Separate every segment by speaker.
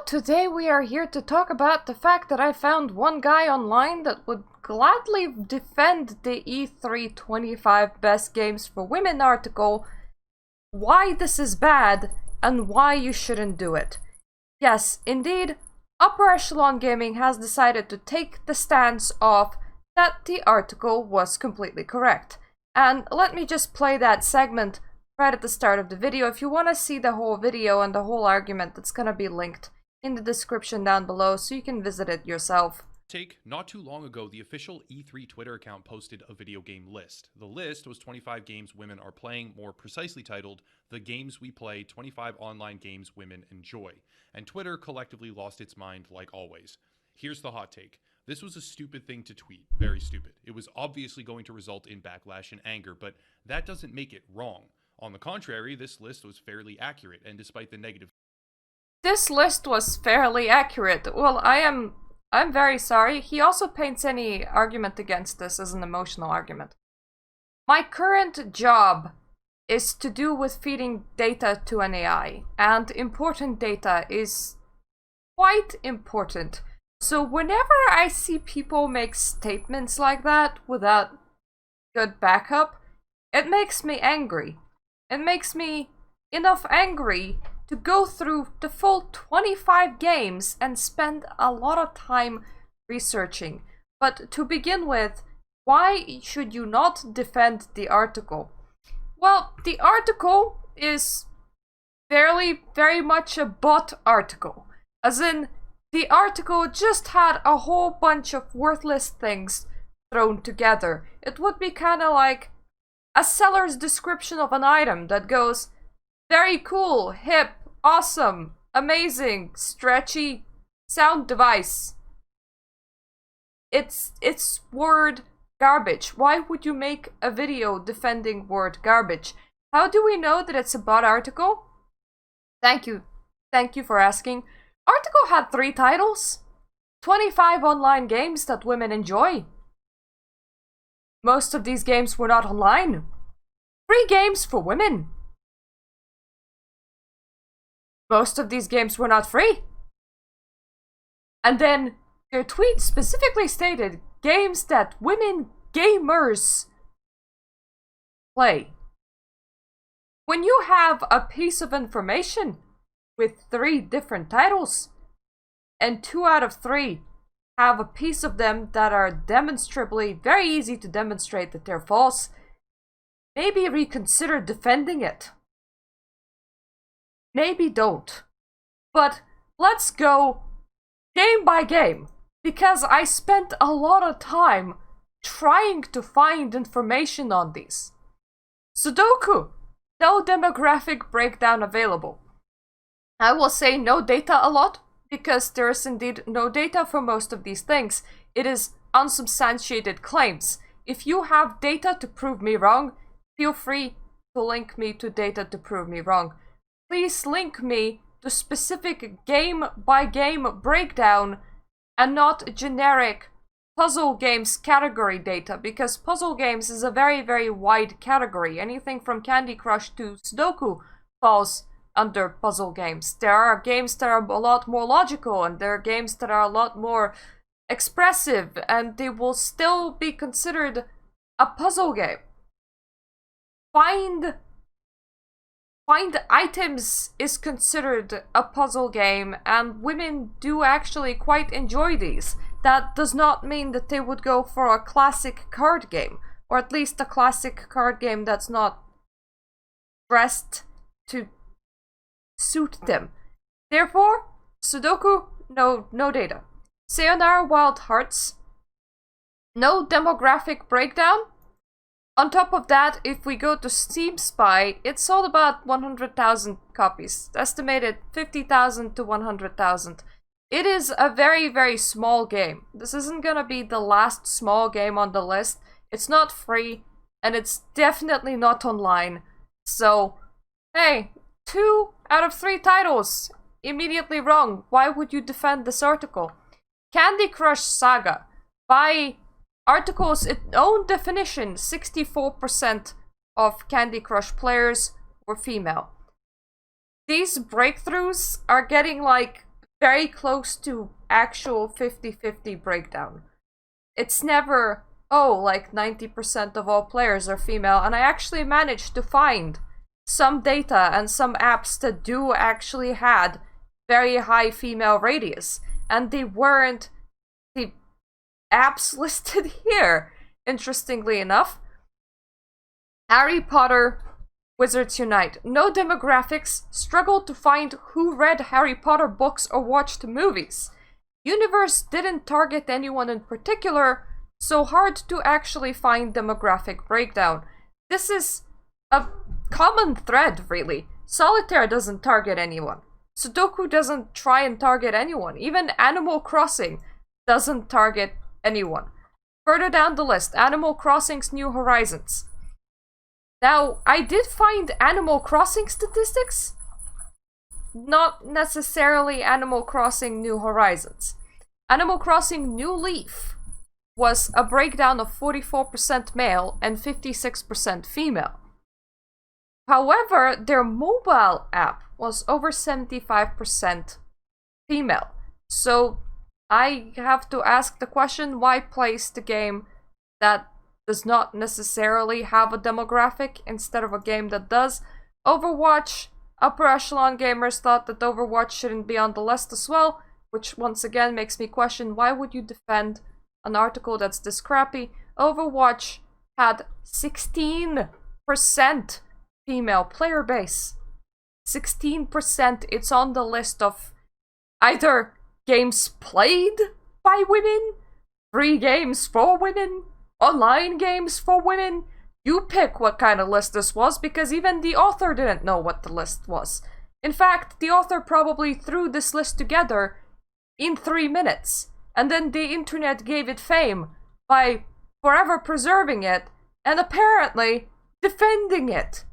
Speaker 1: Today we are here to talk about the fact that I found one guy online that would gladly defend the E3 25 Best Games for Women article, why this is bad, and why you shouldn't do it. Yes, indeed, Upper Echalon Gaming has decided to take the stance of that the article was completely correct. And let me just play that segment right at the start of the video. If you want to see the whole video and the whole argument, it's gonna be linked in the description down below so you can visit it yourself.
Speaker 2: Not too long ago, the official E3 Twitter account posted a video game list. The list was 25 games women are playing, more precisely titled, The Games We Play, 25 Online Games Women Enjoy. And Twitter collectively lost its mind like always. Here's the hot take. This was a stupid thing to tweet. Very stupid. It was obviously going to result in backlash and anger, but that doesn't make it wrong. On the contrary, this list was fairly accurate, and despite the negative...
Speaker 1: This list was fairly accurate. Well, I'm very sorry. He also paints any argument against this as an emotional argument. My current job is to do with feeding data to an AI, and important data is quite important. So whenever I see people make statements like that without good backup, it makes me angry. It makes me enough angry to go through the full 25 games and spend a lot of time researching. But to begin with, why should you not defend the article? Well, the article is very much a bot article. As in, the article just had a whole bunch of worthless things thrown together. It would be kind of like a seller's description of an item that goes, very cool, hip, awesome, amazing, stretchy sound device. It's word garbage. Why would you make a video defending word garbage? How do we know that it's a bot article? Thank you for asking. Article had 3 titles. 25 online games that women enjoy. Most of these games were not online. 3 games for women. Most of these games were not free. And then your tweet specifically stated games that women gamers play. When you have a piece of information with 3 different titles, and 2 out of 3 have a piece of them that are demonstrably very easy to demonstrate that they're false, maybe reconsider defending it. Maybe don't. But let's go game by game, because I spent a lot of time trying to find information on these. Sudoku, no demographic breakdown available. I will say no data a lot, because there is indeed no data for most of these things. It is unsubstantiated claims. If you have data to prove me wrong, feel free to link me to data to prove me wrong. Please link me to specific game-by-game breakdown and not generic puzzle games category data, because puzzle games is a very wide category. Anything from Candy Crush to Sudoku falls under puzzle games. There are games that are a lot more logical, and there are games that are a lot more expressive, and they will still be considered a puzzle game. Find items is considered a puzzle game, and women do actually quite enjoy these. That does not mean that they would go for a classic card game, or at least a classic card game that's not dressed to suit them. Therefore, Sudoku, no data. Sayonara Wild Hearts, no demographic breakdown. On top of that, if we go to Steam Spy, it sold about 100,000 copies. Estimated 50,000 to 100,000. It is a very small game. This isn't gonna be the last small game on the list. It's not free, and it's definitely not online. So, hey, 2 out of 3 titles. Immediately wrong. Why would you defend this article? Candy Crush Saga. By article's own definition, 64% of Candy Crush players were female. These breakthroughs are getting like very close to actual 50-50 breakdown. It's never, oh, like 90% of all players are female, and I actually managed to find some data and some apps that do actually had very high female radius, and they weren't the apps listed here, interestingly enough. Harry Potter, Wizards Unite. No demographics, struggled to find who read Harry Potter books or watched movies. Universe didn't target anyone in particular, so hard to actually find demographic breakdown. This is a common thread, really. Solitaire doesn't target anyone. Sudoku doesn't try and target anyone. Even Animal Crossing doesn't target anyone. Further down the list, Animal Crossing's New Horizons. Now, I did find Animal Crossing statistics, not necessarily Animal Crossing New Horizons. Animal Crossing New Leaf was a breakdown of 44% male and 56% female. However, their mobile app was over 75% female. So I have to ask the question, why place the game that does not necessarily have a demographic instead of a game that does? Overwatch, Upper Echalon Gamers thought that Overwatch shouldn't be on the list as well, which once again makes me question, why would you defend an article that's this crappy? Overwatch had 16% female player base. 16%. It's on the list of either games played by women, free games for women, online games for women. You pick what kind of list this was, because even the author didn't know what the list was. In fact, the author probably threw this list together in 3 minutes, and then the internet gave it fame by forever preserving it, and apparently defending it.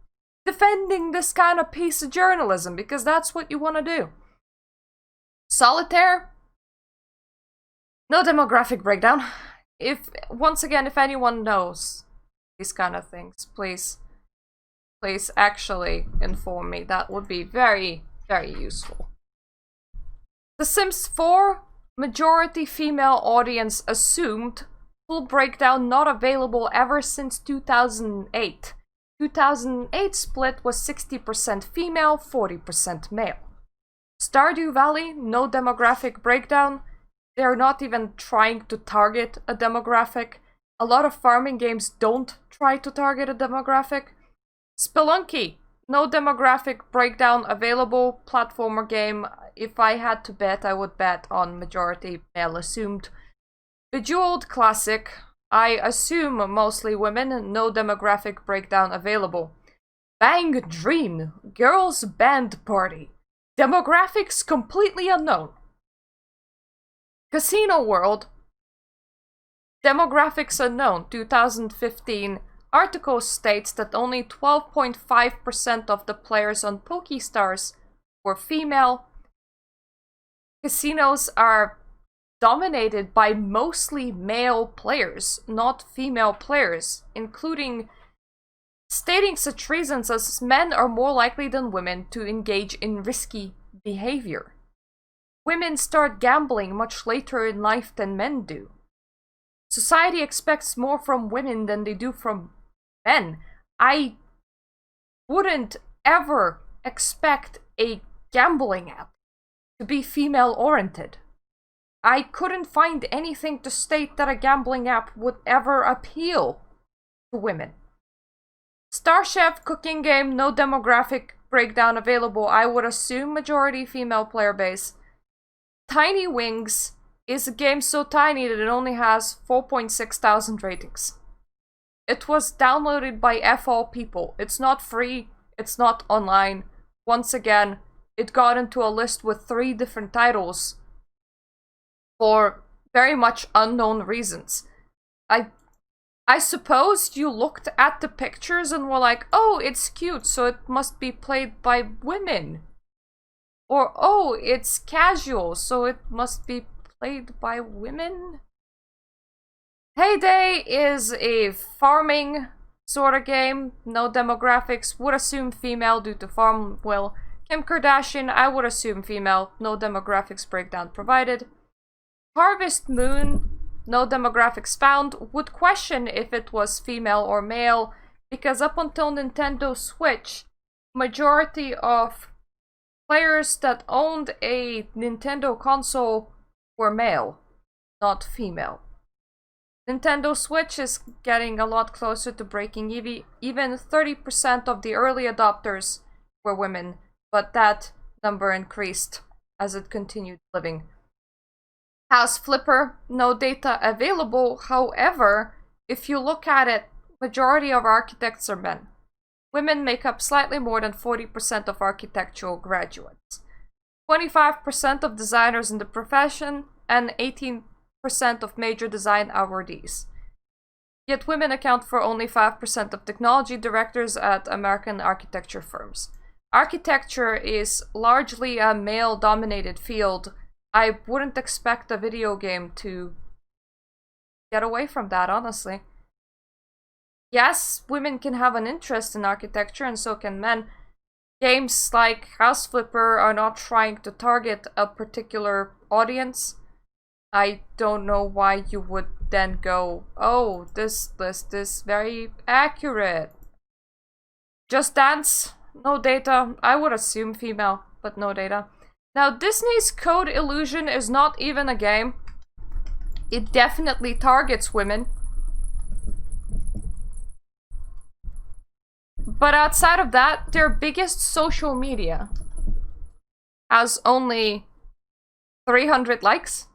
Speaker 1: Defending this kind of piece of journalism, because that's what you want to do. Solitaire? No demographic breakdown. Once again, if anyone knows these kind of things, please actually inform me. That would be very, very useful. The Sims 4, majority female audience assumed, full breakdown not available ever since 2008. 2008 split was 60% female, 40% male. Stardew Valley, no demographic breakdown. They're not even trying to target a demographic. A lot of farming games don't try to target a demographic. Spelunky, no demographic breakdown available, platformer game. If I had to bet, I would bet on majority male assumed. Bejeweled Classic, I assume mostly women, no demographic breakdown available. Bang Dream, girls band party, demographics completely unknown. Casino World, demographics unknown, 2015. Article states that only 12.5% of the players on PokeStars were female. Casinos are dominated by mostly male players, not female players, including stating such reasons as men are more likely than women to engage in risky behavior. Women start gambling much later in life than men do. Society expects more from women than they do from men. I wouldn't ever expect a gambling app to be female-oriented. I couldn't find anything to state that a gambling app would ever appeal to women. Star Chef cooking game, no demographic breakdown available. I would assume majority female player base. Tiny Wings is a game so tiny that it only has 4,600 ratings. It was downloaded by all people. It's not free, it's not online. Once again, it got into a list with 3 different titles for very much unknown reasons. I suppose you looked at the pictures and were like, oh, it's cute, so it must be played by women. Or, oh, it's casual, so it must be played by women? Heyday is a farming sort of game, no demographics, would assume female due to farm will. Kim Kardashian, I would assume female, no demographics breakdown provided. Harvest Moon, no demographics found, would question if it was female or male, because up until Nintendo Switch, majority of players that owned a Nintendo console were male, not female. Nintendo Switch is getting a lot closer to breaking even 30% of the early adopters were women, but that number increased as it continued living. House Flipper, no data available. However, if you look at it, majority of architects are men. Women make up slightly more than 40% of architectural graduates. 25% of designers in the profession and 18% of major design awardees. Yet women account for only 5% of technology directors at American architecture firms. Architecture is largely a male-dominated field. I wouldn't expect a video game to get away from that, honestly. Yes, women can have an interest in architecture, and so can men. Games like House Flipper are not trying to target a particular audience. I don't know why you would then go, oh, this list is very accurate. Just Dance, no data. I would assume female, but no data. Now, Disney's Code Illusion is not even a game. It definitely targets women. But outside of that, their biggest social media has only 300 likes.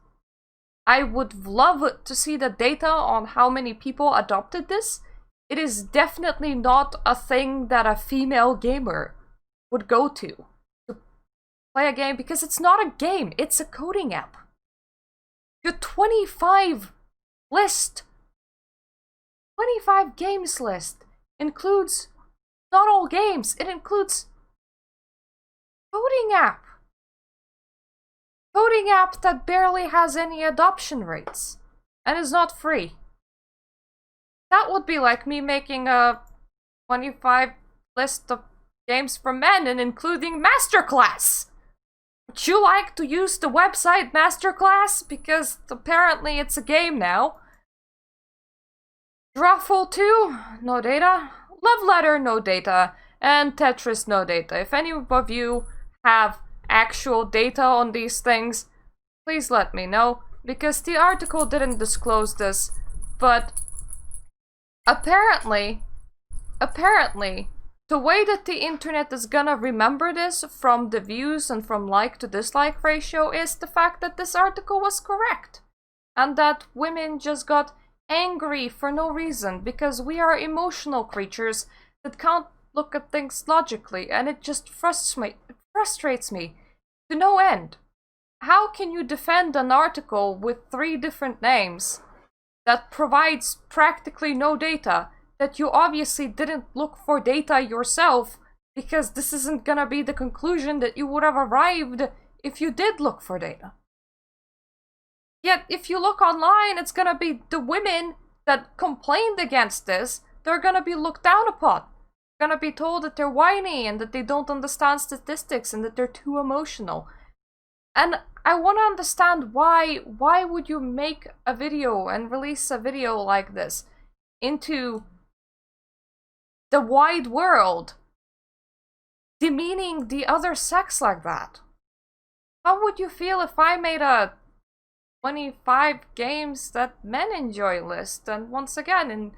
Speaker 1: I would love to see the data on how many people adopted this. It is definitely not a thing that a female gamer would go to play a game, because it's not a game, it's a coding app. Your 25 games list includes not all games, it includes coding app. Coding app that barely has any adoption rates and is not free. That would be like me making a 25 list of games for men and including Masterclass. Would you like to use the website Masterclass? Because apparently it's a game now. Drawful 2, no data. Love Letter, no data. And Tetris, no data. If any of you have actual data on these things, please let me know, because the article didn't disclose this, but apparently, the way that the internet is gonna remember this from the views and from like to dislike ratio is the fact that this article was correct, and that women just got angry for no reason, because we are emotional creatures that can't look at things logically, and it just frustrates me to no end. How can you defend an article with 3 different names that provides practically no data, that you obviously didn't look for data yourself, because this isn't gonna be the conclusion that you would have arrived if you did look for data? Yet if you look online, it's gonna be the women that complained against this, they're gonna be looked down upon. Gonna be told that they're whiny and that they don't understand statistics and that they're too emotional. And I want to understand why would you make a video and release a video like this into the wide world, demeaning the other sex like that? How would you feel if I made a 25 games that men enjoy list? And once again, in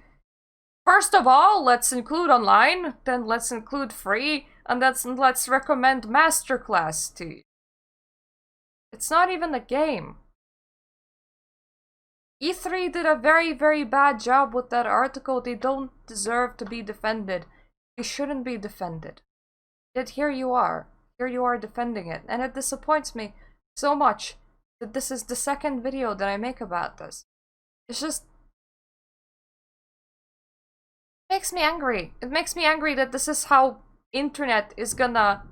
Speaker 1: first of all, let's include online, then let's include free, and let's recommend Masterclass to you. It's not even a game. E3 did a very, very bad job with that article. They don't deserve to be defended. They shouldn't be defended. Yet here you are. Here you are defending it. And it disappoints me so much that this is the second video that I make about this. It's just... makes me angry. It makes me angry that this is how internet is gonna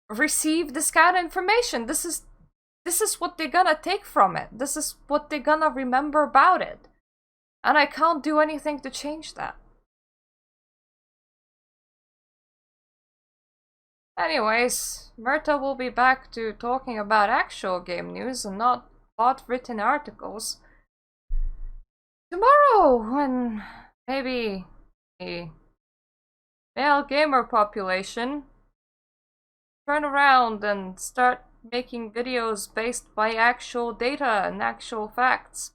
Speaker 1: receive this kind of information. This is what they're gonna take from it. This is what they're gonna remember about it. And I can't do anything to change that. Anyways, Myrta will be back to talking about actual game news and not bot-written articles tomorrow, when maybe the male gamer population turn around and start making videos based by actual data and actual facts.